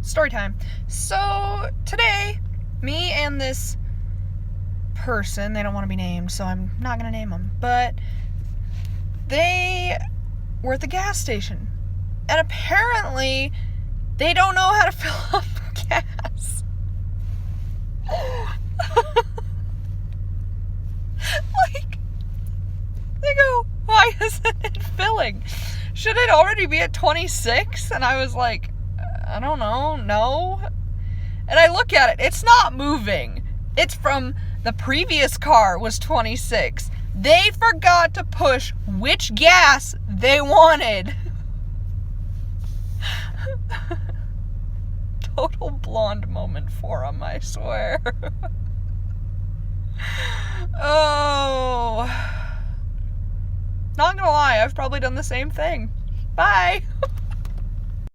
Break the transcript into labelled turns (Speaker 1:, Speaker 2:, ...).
Speaker 1: story time. So today, me and this person, they don't want to be named, so I'm not going to name them, but they were at the gas station. And apparently, they don't know how to fill up gas. Like, they go, why isn't it filling? Should it already be at 26? And I was like, I don't know, no. And I look at it, it's not moving. It's from the previous car was 26. They forgot to push which gas they wanted. Total blonde moment for them, I swear. Oh. Not gonna lie, I've probably done the same thing. Bye.